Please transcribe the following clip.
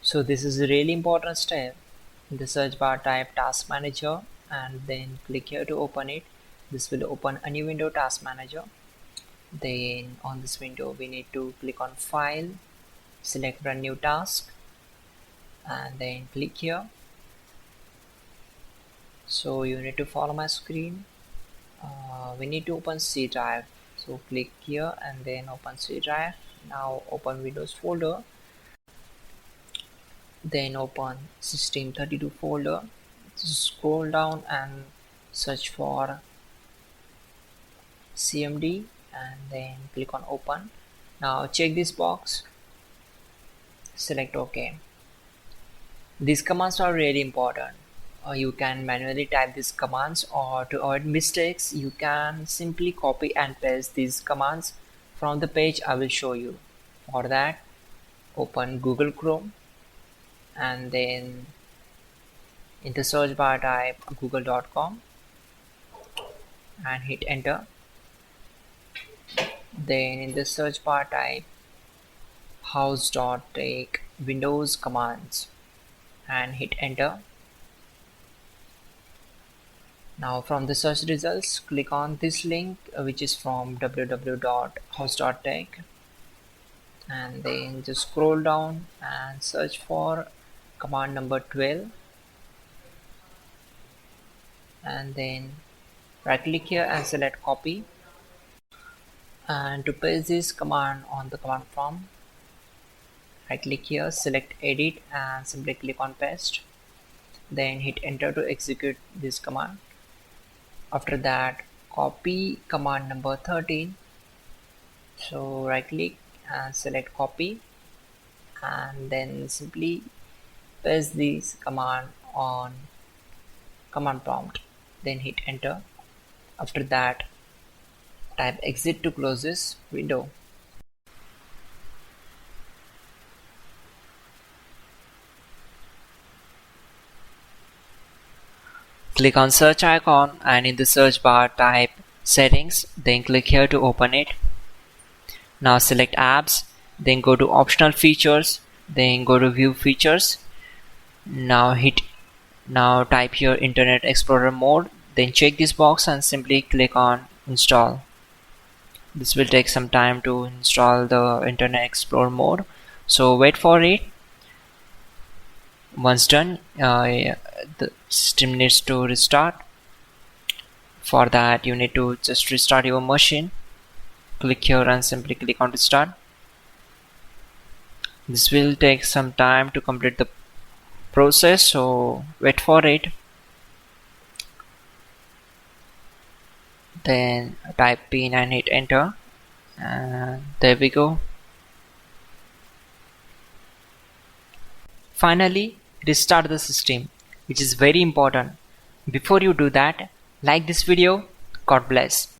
So this is a really important step. In the search bar, type task manager and then click here to open it. This will open a new window, task manager. Then on this window we need to click on file, select run new task and then click here. So you need to follow my screen. We need to open C drive, so click here and then open C drive. Now open Windows folder, then open System32 folder. Scroll down and search for CMD and then click on open. Now check this box, select OK. These commands are really important. You can manually type these commands, or to avoid mistakes you can simply copy and paste these commands from the page I will show you. For that, open Google Chrome and then in the search bar type google.com and hit enter. Then in the search bar type hows.tech Windows commands and hit enter. Now from the search results, click on this link which is from www.hows.tech and then just scroll down and search for command number 12 and then right click here and select copy. And to paste this command on the command prompt, right click here, select edit and simply click on paste, then hit enter to execute this command. After that, copy command number 13, so right click and select copy and then simply paste this command on command prompt, then hit enter. After that, type exit to close this window. Click on search icon and in the search bar type settings, then click here to open it. Now select apps, then go to optional features, then go to view features. Now type here Internet Explorer mode, then check this box and simply click on install. This will take some time to install the Internet Explorer mode, so wait for it. Once done, the system needs to restart. For that, you need to just restart your machine. Click here and simply click on restart. This will take some time to complete the process, so wait for it. Then type pin and hit enter, and there we go. Finally, restart the system, which is very important. Before you do that, like this video. God bless.